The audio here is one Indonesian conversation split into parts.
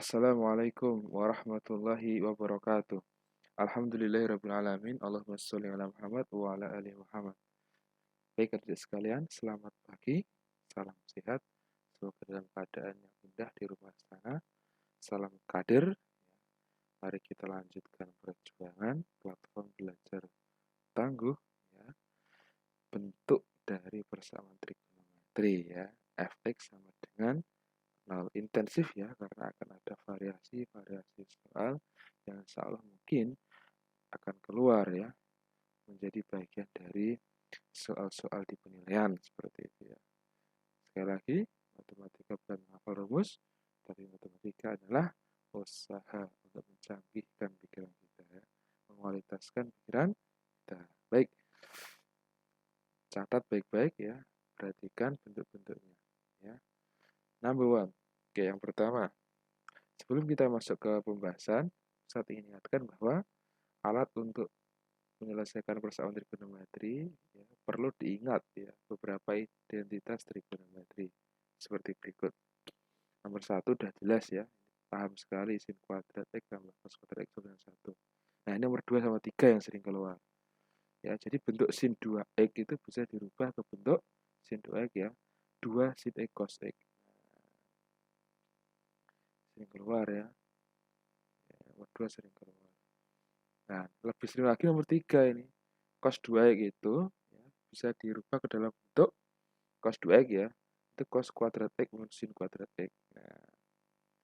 Assalamualaikum warahmatullahi wabarakatuh. Alhamdulillahirrabbilalamin. Allahumma sholli ala Muhammad wa ala ali Muhammad. Baik adik sekalian, selamat pagi. Salam sehat. Semoga dalam keadaan yang indah di rumah sana. Salam kader. Mari kita lanjutkan perjuangan platform belajar tangguh ya. Bentuk dari persamaan trigonometri ya. Fx sama dengan 0 intensif ya, karena akan ada variasi-variasi soal yang insya Allah mungkin akan keluar ya, menjadi bagian dari soal-soal di penilaian seperti itu ya. Sekali lagi, matematika bukan menghafal rumus, tapi matematika adalah usaha untuk mencanggihkan pikiran kita ya, mengualitaskan pikiran kita. Baik, catat baik-baik ya, perhatikan bentuk-bentuknya ya. Number one, oke, yang pertama, sebelum kita masuk ke pembahasan, saya ingin ingatkan bahwa alat untuk menyelesaikan persamaan trigonometri ya, perlu diingat ya beberapa identitas trigonometri seperti berikut. Nomor satu udah jelas ya, paham sekali sin kuadrat x tambah cos kuadrat x sama dengan 1. Nah, ini nomor 2 sama 3 yang sering keluar. Ya, jadi bentuk sin 2x itu bisa dirubah ke bentuk sin 2x ya. 2 sin x cos x. Sering keluar ya. Nomor 2 sering keluar. Nah, lebih sering lagi nomor 3 ini. Cos 2x itu ya, bisa dirubah ke dalam bentuk cos 2x ya. Itu cos kuadrat x minus sin kuadrat x. Nah,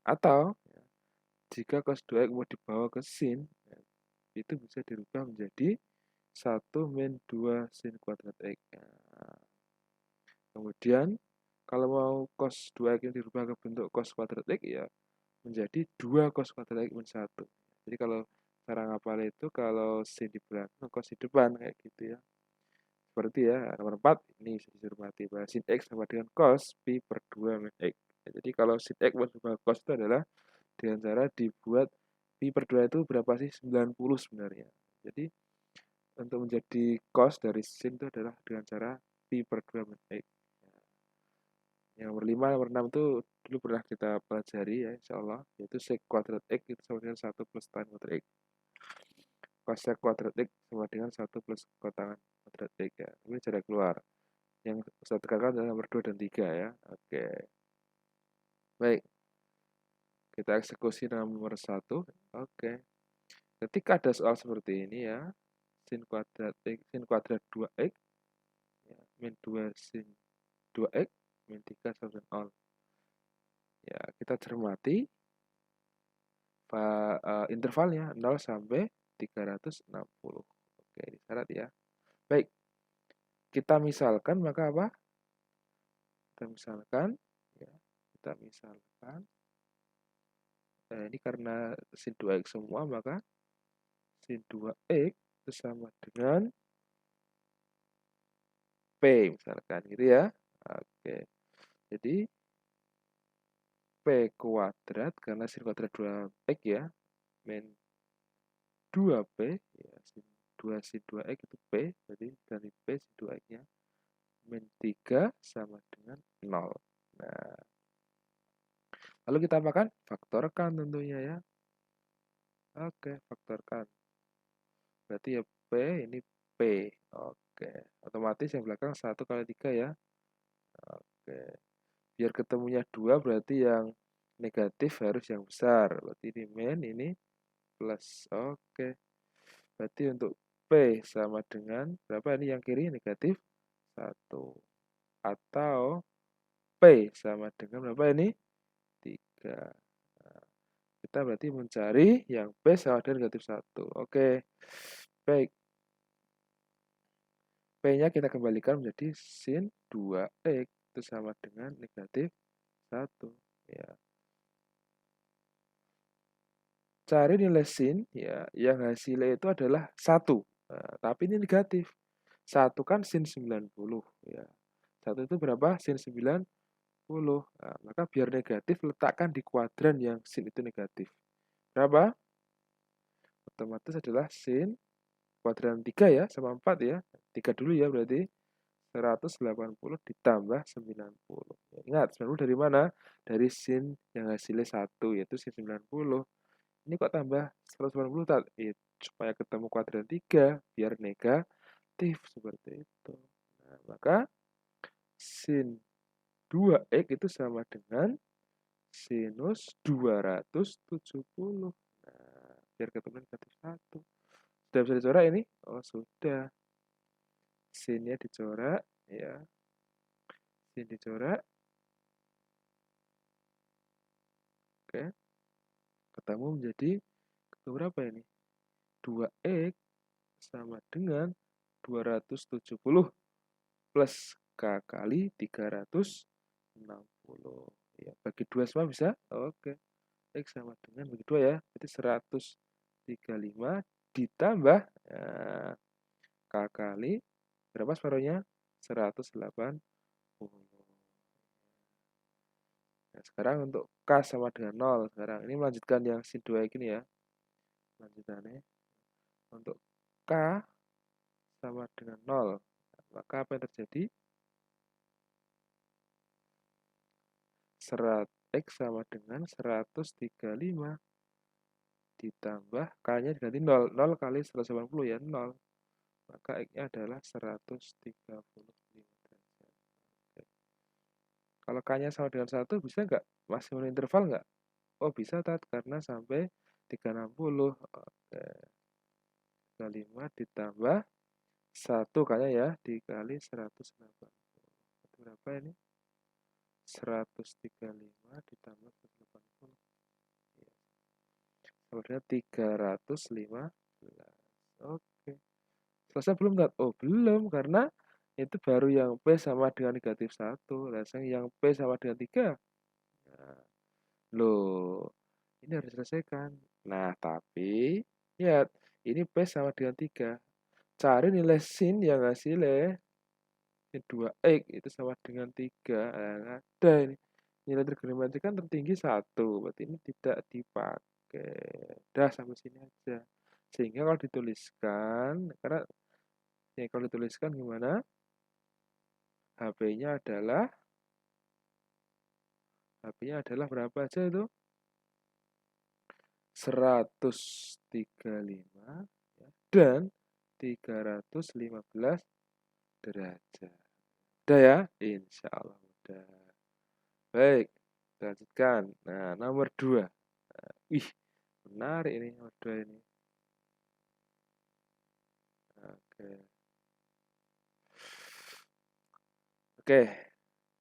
atau ya, jika cos 2x mau dibawa ke sin, ya, itu bisa dirubah menjadi 1 min 2 sin kuadrat x. Nah, kemudian, kalau mau cos 2x yang dirubah ke bentuk cos kuadrat x, ya menjadi 2 cos kuadrat x min 1. Jadi kalau cara ngapal itu, kalau sin di belakang, cos di depan, kayak gitu ya. Seperti ya, nomor 4, ini bisa dicermati bahwa sin x sama dengan cos pi per 2 min x. Ya, jadi kalau sin x berubah cos itu adalah dengan cara dibuat pi per 2 itu berapa sih? 90 sebenarnya. Jadi untuk menjadi cos dari sin itu adalah dengan cara pi per 2 min x. Yang nomor 5, nomor 6 itu dulu pernah kita pelajari ya, insya Allah, yaitu sec kuadrat x itu sama dengan 1 plus tan kuadrat x. Cosec kuadrat x sama dengan 1 plus kotangan kuadrat x ya. Ini cara keluar. Yang saya tekankan adalah nomor 2 dan 3 ya. Oke. Baik. Kita eksekusi nomor 1. Oke. Ketika ada soal seperti ini ya, sin kuadrat x, sin kuadrat 2x ya, min 2 sin 2x min 3 sama dengan 0. Ya, kita cermati intervalnya 0 sampai 360. Oke, syarat ya. Baik. Kita misalkan maka apa? Kita misalkan ya, kita misalkan ini karena sin 2x semua, maka sin 2x itu sama dengan P misalkan gitu ya. Oke. Jadi P kuadrat karena sin kuadrat 2x ya, min 2P ya, sin 2 sin 2x itu P, jadi dari P sin 2x-nya min 3 sama dengan 0. Nah, lalu kita apakan? Faktorkan tentunya ya. Oke, faktorkan. Berarti ya P, ini P. Oke, otomatis yang belakang 1 kali 3 ya. Oke, biar ketemunya 2 berarti yang negatif harus yang besar. Berarti ini min, ini plus. Oke, berarti untuk P sama dengan berapa? Ini yang kiri negatif 1. Atau P sama dengan berapa ini? 3. Nah, kita berarti mencari yang P sama dengan negatif 1. Oke, baik. P-nya kita kembalikan menjadi sin 2x itu sama dengan negatif 1. Ya. Cari nilai sin ya, yang hasilnya itu adalah 1. Nah, tapi ini negatif. 1 kan sin 90 ya. 1 itu berapa? Sin 90. Nah, maka biar negatif letakkan di kuadran yang sin itu negatif. Berapa? Otomatis adalah sin kuadran 3 ya, sama 4 ya. 3 dulu ya berarti. 180 ditambah 90. Ingat, 90 dari mana? Dari sin yang hasilnya 1, yaitu sin 90. Ini kok tambah 180 tak? Supaya ketemu kuadran 3, biar negatif seperti itu. Nah, maka sin 2x itu sama dengan sinus 270. Nah, biar ketemu negatif 1. Sudah bisa dicoret ini? Oh, sudah. Sinnya dicoret, ya. Sin dicoret. Oke. Ketemu menjadi berapa ini? 2x sama dengan 270 plus K kali 360. Ya, bagi 2 semua bisa? Oke. X sama dengan bagi 2 ya. Berarti 135 ditambah K kali berapa separuhnya? 180. Nah, sekarang untuk K sama dengan 0. Sekarang ini melanjutkan yang sin 2x ini ya. Lanjutannya. Untuk K sama dengan 0. Maka apa yang terjadi? X sama dengan 135 ditambah K-nya diganti 0. 0 kali 180 ya 0. Maka X-nya adalah 135 derajat. Oke. Kalau K-nya sama dengan 1 bisa nggak? Masih menurut interval nggak? Oh bisa Tat, karena sampai 360. Oke. 35 ditambah 1 K-nya ya dikali 180. Berapa ini? 135 ditambah 180. Ya. Sebenarnya 315. Oke. Selesai belum, Tat? Oh, belum, karena itu baru yang P sama dengan negatif 1. Rasanya yang P sama dengan 3. Nah, loh, ini harus diselesaikan. Nah, tapi, lihat, ini P sama dengan 3. Cari nilai sin yang hasilnya 2x itu sama dengan 3. Nah, ada ini. Nilai trigonometri kan tertinggi 1. Berarti ini tidak dipakai. Udah, sampai sini aja. Sehingga kalau dituliskan, karena ya, kalau dituliskan gimana? HP-nya adalah berapa aja itu? 135 ya, dan 315 derajat. Udah ya? Insya Allah udah. Baik, lanjutkan. Nah, nomor 2. Wih, menarik ini nomor 2 ini. Oke. Oke,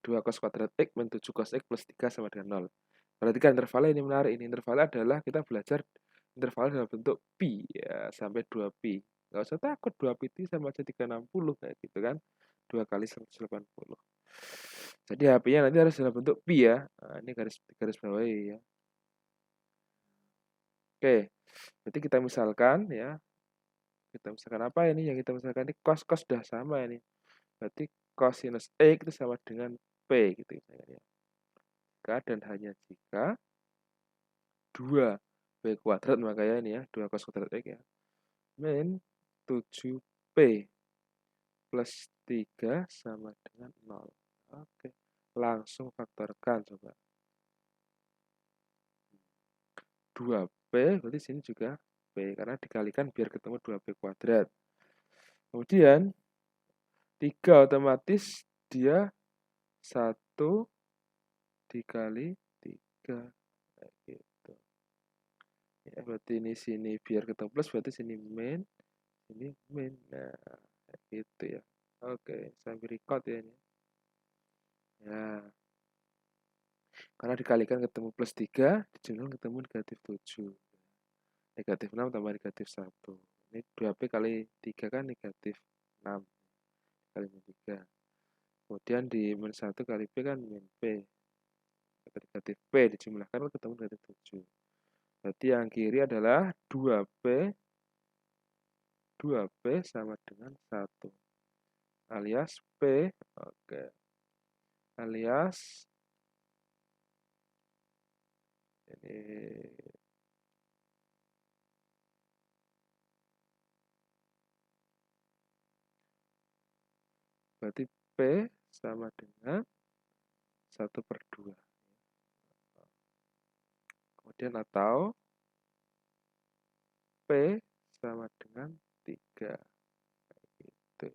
2 cos kuadrat X min 7 cos X plus 3 sama dengan 0. Perhatikan intervalnya ini menarik. Ini intervalnya adalah kita belajar interval dalam bentuk pi ya, sampai 2pi. Nggak usah takut, 2pi itu sama aja 360 kayak gitu kan. 2 kali 180. Jadi HP-nya nanti harus dalam bentuk pi ya. Nah, ini garis bawahi ya. Oke, berarti kita misalkan ya. Kita misalkan apa ini? Yang kita misalkan ini cos sudah sama ini. Berarti cosinus X itu sama dengan P gitu misalnya ya. Jika dan hanya jika 2P kuadrat makanya ini ya, 2 cos kuadrat X ya. Min 7P plus 3 sama dengan 0. Oke, langsung faktorkan coba. 2P berarti sini juga P, karena dikalikan biar ketemu 2P kuadrat. Kemudian 3 otomatis dia 1 dikali 3. Kayak gitu. Ya, berarti ini sini biar ketemu plus, berarti sini min, sini min. Nah, kayak gitu ya. Oke, sambil record ya ini. Ya, karena dikalikan ketemu plus 3, dijumlahkan ketemu negatif 7. Negatif 6 tambah negatif 1. Ini 2P kali 3 kan negatif 6. Kali min 3. Kemudian di min 1 kali P kan min P. Negatif P dijumlahkan ketemu negatif 7. Berarti yang kiri adalah 2P sama dengan 1. Alias P, oke. Alias ini berarti P sama dengan 1/2. Kemudian atau P sama dengan 3. Gitu.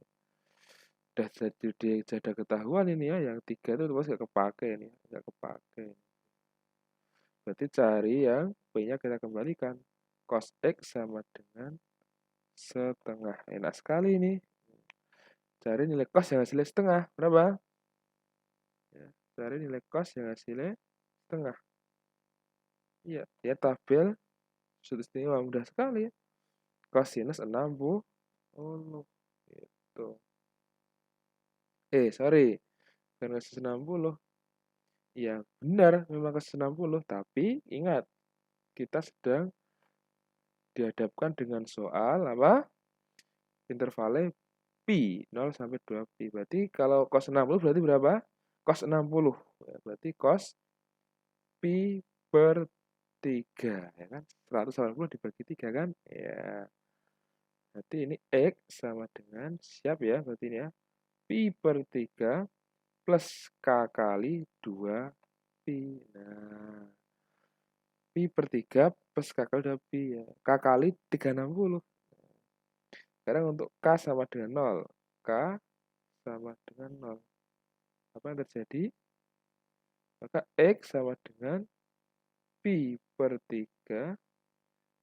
Udah jadi ketahuan ini ya, yang 3 itu terus nggak kepake ini, nggak kepake. Berarti cari yang P-nya kita kembalikan. Cos X sama dengan setengah. Enak sekali ini. Cari nilai cos yang hasilnya setengah. Berapa? Ya, cari nilai cos yang hasilnya setengah. Iya, ya tabel sudut istimewa mudah sekali ya. Kosinus 60. Gitu. Sorry. Bukan kosinus 60. Ya, benar memang kosinus 60, tapi ingat kita sedang dihadapkan dengan soal apa? Intervalnya pi 0 sampai 2pi. Berarti kalau cos 60 berarti berapa? Cos 60. Ya, berarti cos pi per 3 ya kan? 180 dibagi 3 kan? Ya. Berarti ini X sama dengan siap ya berarti ini ya. Pi per 3 plus K kali 2pi. Nah, pi per 3 plus K kali 2pi ya. K kali 360. Sekarang untuk K sama dengan 0. K sama dengan 0. Apa yang terjadi? Maka X sama dengan pi per 3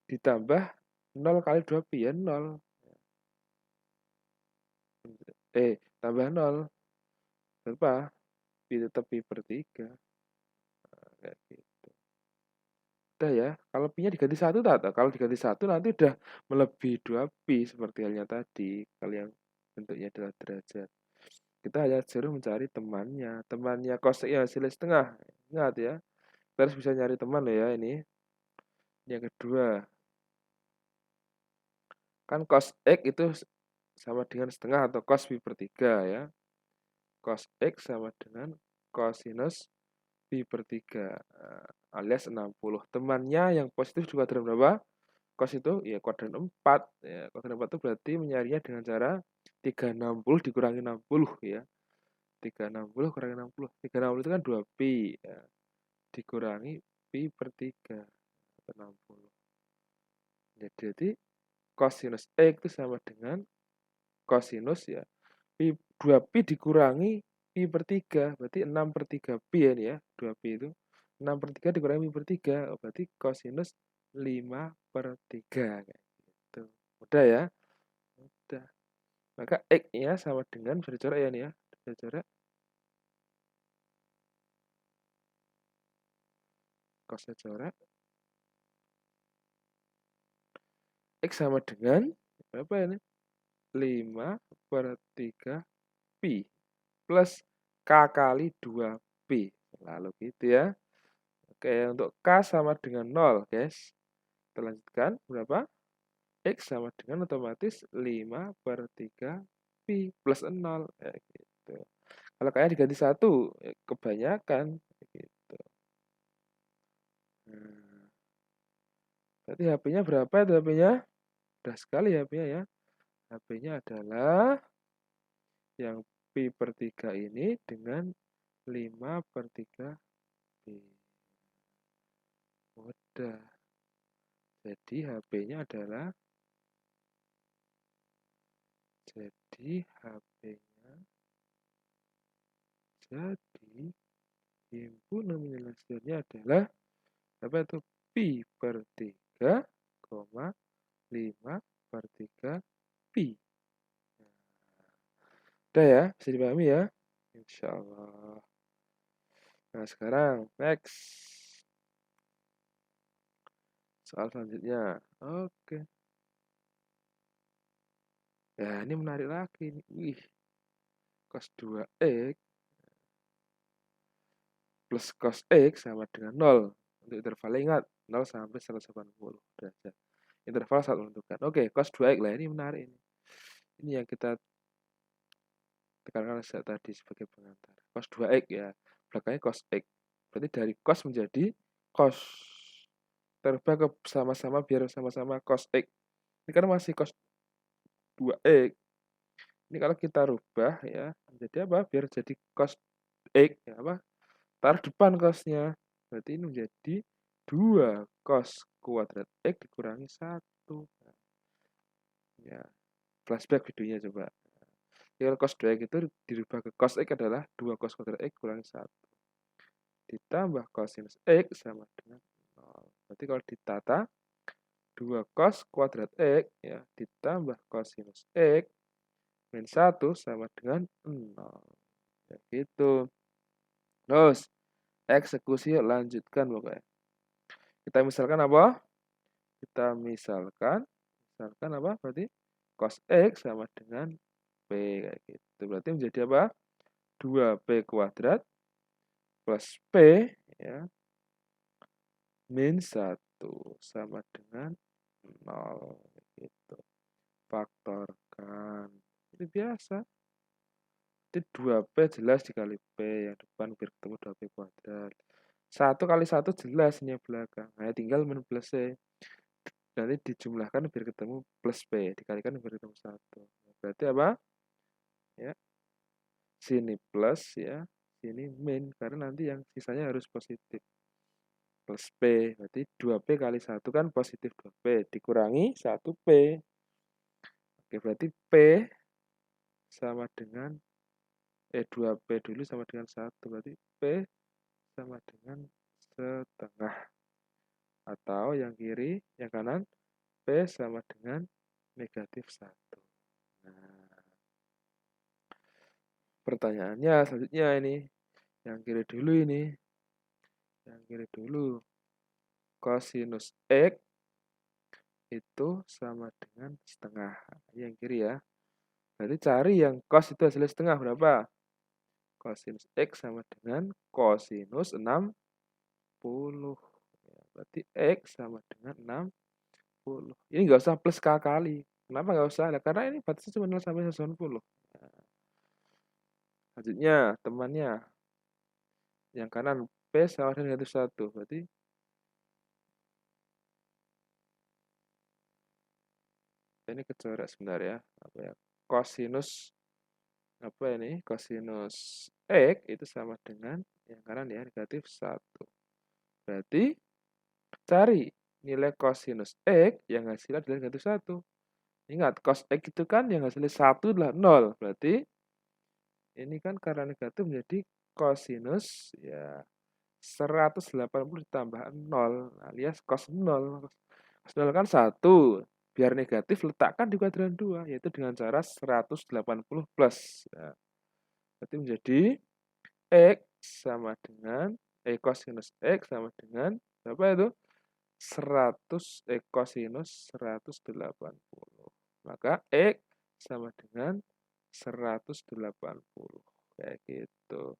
ditambah 0 kali 2pi ya 0. Tambah 0. Berapa? Pi tetap pi per 3. Nah, kayak gitu. Udah ya. Kalau pi-nya diganti 1 tak? Kalau diganti 1 nanti udah melebihi 2pi seperti halnya tadi. Kalau yang bentuknya adalah derajat. Kita hanya disuruh mencari temannya. Temannya cos X hasilnya setengah. Ingat ya. Kita harus bisa nyari teman loh ya ini. Yang kedua. Kan cos X itu sama dengan setengah atau cos pi per 3 ya. Cos X sama dengan cosinus pi per 3 alias 60. Temannya yang positif di kuadran berapa? Cos itu ya kuadran 4. Ya, kuadran 4 itu berarti mencarinya dengan cara 360 dikurangi 60 ya. 360 kurangi 60. 360 itu kan 2pi ya. Dikurangi pi per 3 atau 60. Jadi cosinus X itu sama dengan cosinus ya. 2pi dikurangi pi per 3. Berarti 6 per 3 pi ya ini ya. 2pi itu. 6 per 3 dikurangi pi per 3. Berarti cosinus 5 per 3. Kayak gitu. Udah ya. Udah. Maka X-nya sama dengan, bisa dicoret ya ini ya. Bisa dicoret. Cosnya coret. X sama dengan, berapa ini? 5 per 3 pi. Plus K kali 2pi. Lalu gitu ya. Oke, untuk K sama dengan 0, guys. Kita lanjutkan, berapa? X sama dengan otomatis 5 per 3 pi plus 0. Gitu. Kalau kayaknya diganti 1, kebanyakan. Gitu. Nah, berarti HP-nya berapa itu HP-nya? Mudah sekali HP-nya ya. HP-nya adalah yang pi per 3 ini dengan 5 per 3 pi. Mudah. Jadi HP-nya adalah himpunan nilai hasilnya adalah apa itu? Pi per 3, 5 per 3 pi. Udah ya, bisa dipahami ya? Insya Allah. Nah sekarang next. Soal selanjutnya. Oke. Ya ini menarik lagi nih. Wih. Cos 2x plus cos X sama dengan 0. Untuk interval ingat 0 sampai 180 derajat. Interval saat menentukan. Oke, cos 2x lah ini menarik ini. Ini yang kita tekankan sejak tadi sebagai pengantar. Cos 2x ya. Belakangnya cos X. Berarti dari cos menjadi cos. Terubah ke sama-sama biar sama-sama cos X. Ini kan masih cos 2x. Ini kalau kita rubah ya, jadi apa? Biar jadi cos X, ya apa? Taruh depan cosnya. Berarti ini menjadi 2 cos kuadrat X dikurangi 1. Ya, flashback videonya coba. Kalau cos 2X itu dirubah ke cos X adalah 2 cos kuadrat X kurangi 1. Ditambah cosinus X sama dengan 0. Berarti kalau ditata, 2 cos kuadrat X ya, ditambah cosinus X min 1 sama dengan 0. Ya gitu. Terus, eksekusi lanjutkan pokoknya. Kita misalkan apa? Misalkan apa? Berarti cos X sama dengan P kayak gitu. Berarti menjadi apa? 2P kuadrat plus P ya min 1 sama dengan 0 gitu. Faktorkan. Itu biasa. Jadi 2P jelas dikali P yang depan biar ketemu 2P kuadrat. 1 kali 1 jelas ini yang belakang. Nah, tinggal min plus C. Nanti dijumlahkan biar ketemu plus P. Dikalikan biar ketemu 1. Berarti apa? Ya, sini plus ya, sini min. Karena nanti yang sisanya harus positif. Plus P. Berarti 2P kali 1 kan positif 2P. Dikurangi 1P. Oke, berarti P sama dengan 2P dulu sama dengan 1. Berarti P sama dengan setengah. Atau yang kiri, yang kanan, P sama dengan negatif 1. Nah, pertanyaannya selanjutnya ini. Yang kiri dulu ini. Yang kiri dulu. Cosinus X itu sama dengan setengah. Yang kiri ya. Berarti cari yang cos itu hasilnya setengah berapa? Cosinus X sama dengan cosinus 60. Ya, berarti X sama dengan 60. Ini nggak usah plus K kali. Kenapa nggak usah? Nah, karena ini batasnya cuma 0 sampai 190. Nah, selanjutnya, temannya. Yang kanan P sama dengan negatif 1. Berarti ini kecoret sebentar ya. Apa ya? Cosinus apa ini? Cosinus X itu sama dengan yang kanan ya negatif 1. Berarti cari nilai cosinus X yang hasilnya adalah negatif 1. Ingat, cos X itu kan yang hasilnya 1 adalah 0. Berarti ini kan karena negatif menjadi cosinus ya 180 ditambah 0 alias cos 0. Cos 0 kan 1. Biar negatif letakkan di kuadran 2 yaitu dengan cara 180 plus. Nah, berarti menjadi X sama dengan cosinus X sama dengan berapa itu? 100 cosinus 180. Maka X sama dengan 180. Kayak gitu.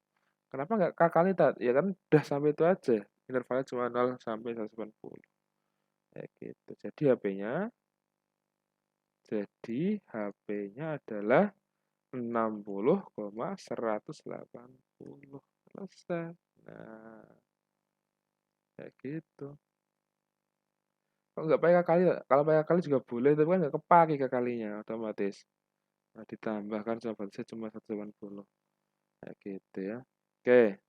Kenapa nggak kakali tadi? Ya kan udah sampai itu aja. Intervalnya cuma 0 sampai 180. Kayak gitu. Jadi HP-nya adalah 60,180. Selesai. Nah, kayak gitu. Kalau nggak pakai kakali, kalau pakai kakali juga boleh, tapi kan nggak kepake kakalinya otomatis. Nah, ditambahkan batasnya cuma 180. Kayak gitu ya. Oke.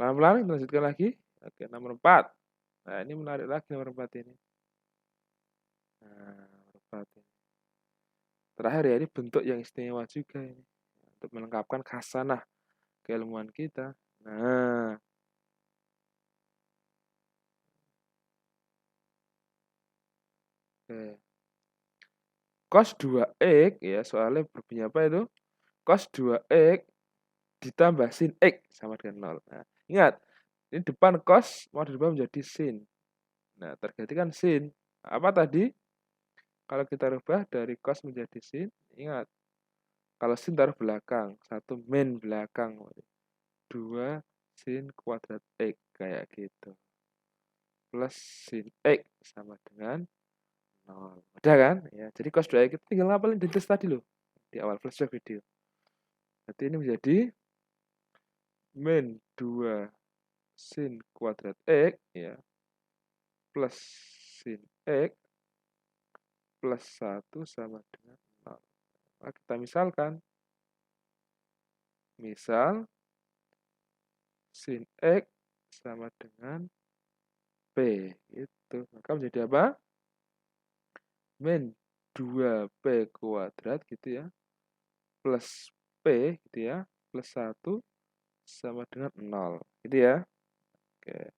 Pelan-pelan kita lanjutkan lagi. Oke, nomor 4. Nah, ini menarik lagi nomor 4 ini. Nah, nomor 4 ini. Terakhir ya, ini bentuk yang istimewa juga ini. Untuk melengkapkan khasanah keilmuan kita. Nah, oke. Cos 2X ya, soalnya berbunyi apa itu? Cos 2X ditambah sin X sama dengan 0. Nah, ingat, ini depan cos mau dirubah menjadi sin. Nah, tergantikan sin. Apa tadi? Kalau kita rubah dari cos menjadi sin, ingat, kalau sin taruh belakang, 1 min belakang, 2 sin kuadrat X, kayak gitu. Plus sin X sama dengan 0. Udah kan? Ya, jadi cos 2X itu tinggal ngapalin identitas tadi loh. Di awal flashback video. Berarti ini menjadi min 2 sin kuadrat X ya plus sin X plus 1 sama dengan 0. Maka kita misalkan. Misal, sin X sama dengan P. Itu. Maka menjadi apa? Min 2P kuadrat gitu ya. Plus P gitu ya. Plus 1 sama dengan 0. Gitu ya. Oke.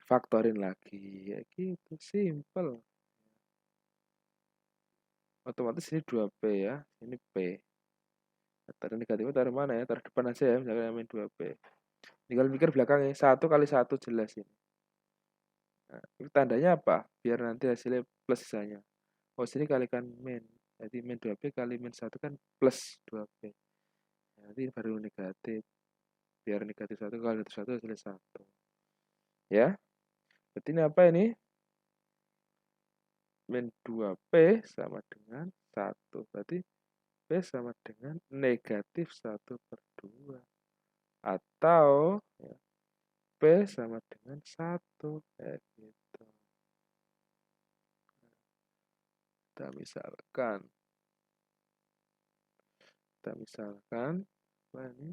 Faktorin lagi. Ya gitu. Simple. Otomatis ini 2P ya. Ini P. Taruh negatifnya taruh mana ya? Taruh depan aja ya. Misalkan min 2P. Tinggal mikir belakangnya. 1 kali 1 jelas ini. Nah, ini tandanya apa? Biar nanti hasilnya plus sisanya. Oh, sini kalikan min. Jadi min 2P kali min 1 kan plus 2P. Nanti baru negatif. Biar negatif 1 kali negatif 1 hasilnya 1. Ya. Berarti ini apa ini? Min 2P sama dengan 1. Berarti P sama dengan negatif 1/2. Atau ya, P sama dengan 1. Kayak gitu. Kita misalkan. Apa ini?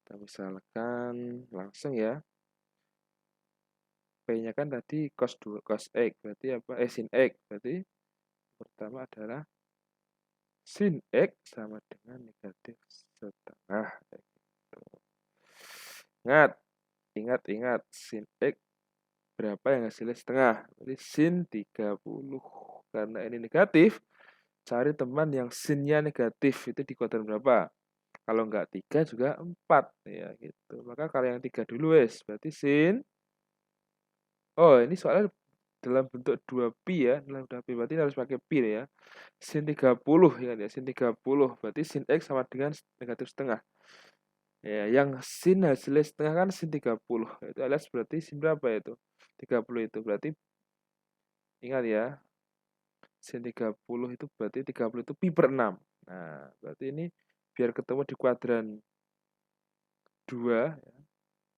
Kita misalkan langsung ya. P-nya kan tadi cos X, berarti apa? Sin X, berarti pertama adalah sin X sama dengan negatif setengah. Gitu. Ingat, sin X berapa yang hasilnya setengah? Berarti sin 30. Karena ini negatif, cari teman yang sinnya negatif, itu di kuadran berapa? Kalau enggak 3 juga 4. Ya gitu. Maka kalau yang 3 dulu wes, berarti sin. Oh, ini soalnya dalam bentuk 2pi ya, dalam 2pi berarti harus pakai pi ya. Sin 30 ya, sin 30 berarti sin X sama dengan negatif setengah. Ya, yang sin hasilnya setengah kan sin 30. Itu alias berarti sin berapa itu? 30 itu berarti ingat ya. Sin 30 itu berarti 30 itu pi per 6. Nah, berarti ini biar ketemu di kuadran 2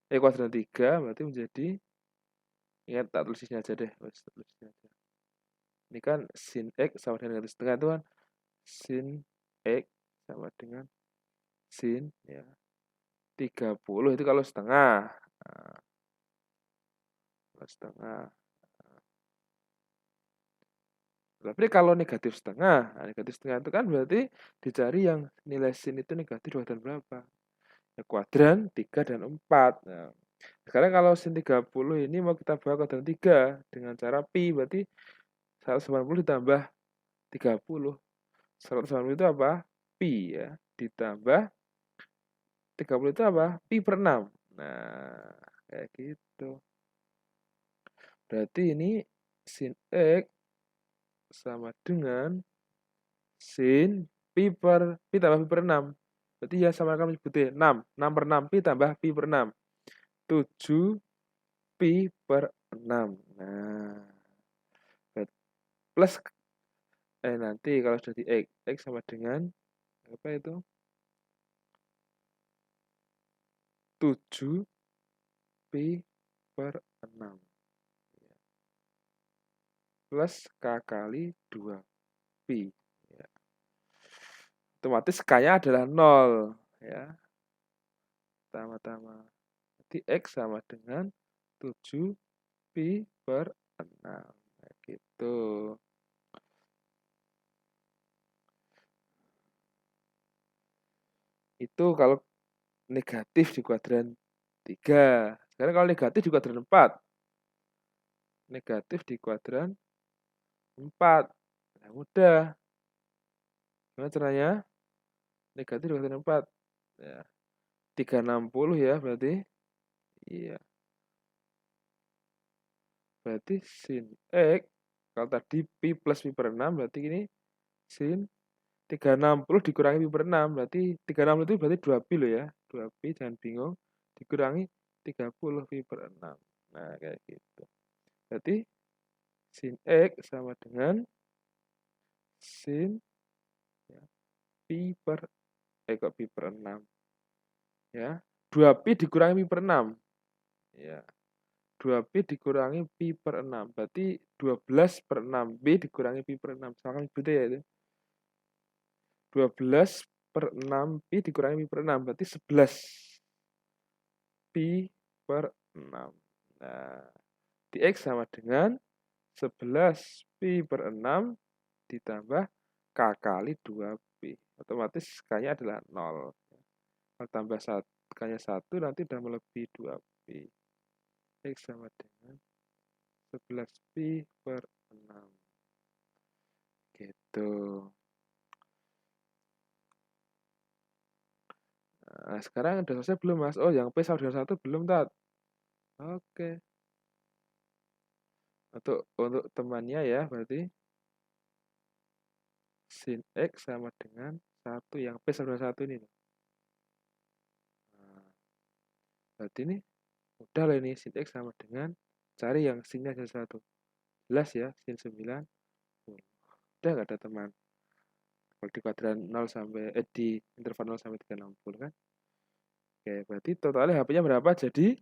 ya. Kuadran 3 berarti menjadi ingat tak tulis aja deh, tulisnya aja. Ini kan sin X sama dengan negatif setengah itu kan sin X sama dengan sin ya 30 itu kalau setengah. Nah, kalau setengah. Tapi kalau negatif setengah, nah negatif setengah itu kan berarti dicari yang nilai sin itu negatif di kuadran berapa? Ya, kuadran 3 dan 4. Nah, sekarang kalau sin 30 ini mau kita bawa kuadran 3 dengan cara pi, berarti 180 ditambah 30. 180 itu apa? Pi ya. Ditambah 30 itu apa? Pi per 6. Nah, kayak gitu. Berarti ini sin X sama dengan sin pi tambah pi per 6. Berarti ya sama kan menyebutnya 6. 6 per 6 pi tambah pi per 6. 7 pi per 6. Nah, plus nanti kalau sudah di X sama dengan apa itu? 7 pi per 6. Plus K kali 2 pi. Ya. Otomatis K-nya adalah 0. Ya. Pertama-tama. Jadi X sama dengan 7 pi per 6. Nah, gitu. Itu kalau negatif di kuadran 3. Sekarang kalau negatif di kuadran 4. Negatif di kuadran 4. Nah, mudah. Gimana caranya? Negatif di kuadran 4. Ya. 360 ya berarti. Iya. Berarti sin X. Kalau tadi pi plus pi per 6. Berarti ini sin 360 dikurangi pi per 6. Berarti 360 itu berarti 2 pi loh ya. 2 pi jangan bingung. Dikurangi 30 pi per 6. Nah kayak gitu. Berarti sin X sama dengan sin ya, pi per pi per 6 ya 2pi dikurangi pi per 6. Ya, 2pi dikurangi pi per 6. Berarti 12 per 6. Pi dikurangi pi per 6. Misalkan gitu ya itu. 12 per 6 pi dikurangi pi per 6. Berarti 11 pi per 6. Nah, di X sama dengan 11 pi per 6 ditambah K kali 2pi. Otomatis K-nya adalah 0. Kalau tambah 1, K-nya 1 nanti udah melebihi 2pi. X sama dengan 11 pi per 6. Gitu. Nah, sekarang udah selesai belum, Mas? Oh, yang P sama dengan 1 belum, Tat? Oke. Untuk temannya ya, berarti sin X sama dengan 1. Yang P sama dengan 1 ini. Nah, berarti ini udah lah ini, sin X sama dengan, cari yang sinnya ada 1. Jelas ya, sin 9. Udah gak ada teman. Kalau di kuadran 0 sampai, di interval 0 sampai 360 kan. Oke, berarti totalnya HP-nya berapa? Jadi,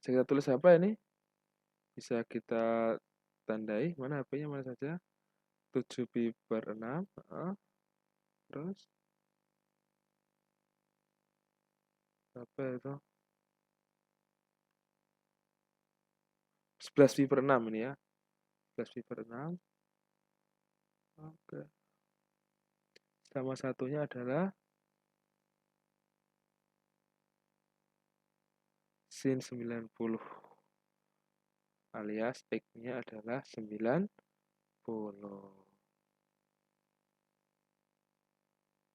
bisa kita tulis apa ini? Bisa kita tandai, mana HP-nya mana saja. 7pi per 6. Terus, apa itu? 11pi per 6 ini ya. 11pi per 6. Oke. Sama satunya adalah sin 90. Alias X-nya adalah 90.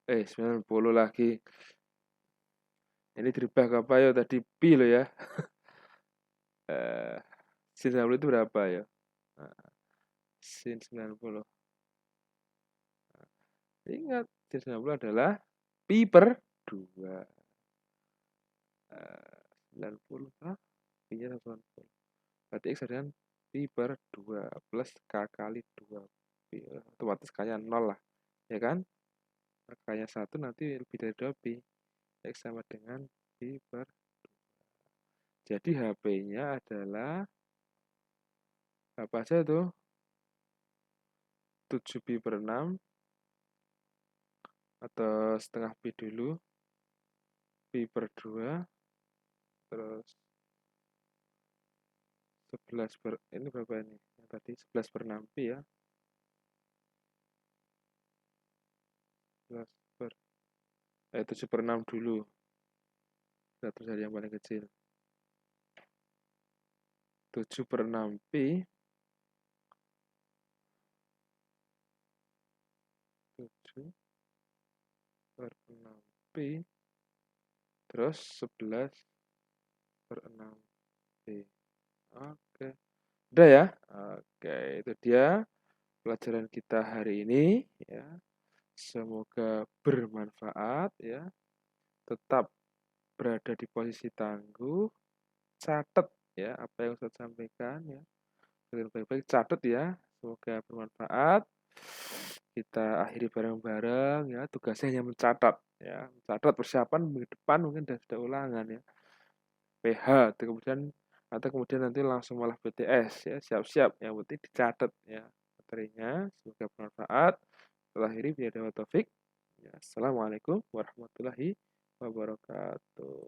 Eh, 90 lagi. Ini dirubah ke apa ya? Tadi pi loh ya. Sin 90 itu berapa ya? Sin 90. Ingat, sin 90 adalah pi per 2. 90. Pi-nya 90. Berarti X dengan pi per 2 plus K kali 2 pi. Otomatis K-nya 0 lah. Ya kan? K-nya 1 nanti lebih dari 2 pi. X sama dengan pi per 2. Jadi HP-nya adalah apa aja tuh? 7pi per 6 atau setengah pi dulu, pi per 2, terus 11 per, ini berapa ini? Yang tadi 11 per 6 pi ya. 11 per, 7 per 6 dulu. Satu dari yang paling kecil. 7 per 6 pi. 7 per 6 pi. Terus 11 per 6 pi. Oke. Udah ya? Oke, itu dia pelajaran kita hari ini ya. Semoga bermanfaat ya. Tetap berada di posisi tangguh, catat ya apa yang saya sampaikan ya. Dengan baik-baik catat ya. Semoga bermanfaat. Kita akhiri bareng-bareng ya. Tugasnya hanya mencatat ya. Mencatat persiapan minggu depan mungkin sudah ulangan ya. PH atau kemudian nanti langsung malah BTS ya. Siap-siap. Yang penting dicatat ya materinya. Semoga bermanfaat. Akhiri biar dapat taufik. Ya, assalamualaikum warahmatullahi wabarakatuh.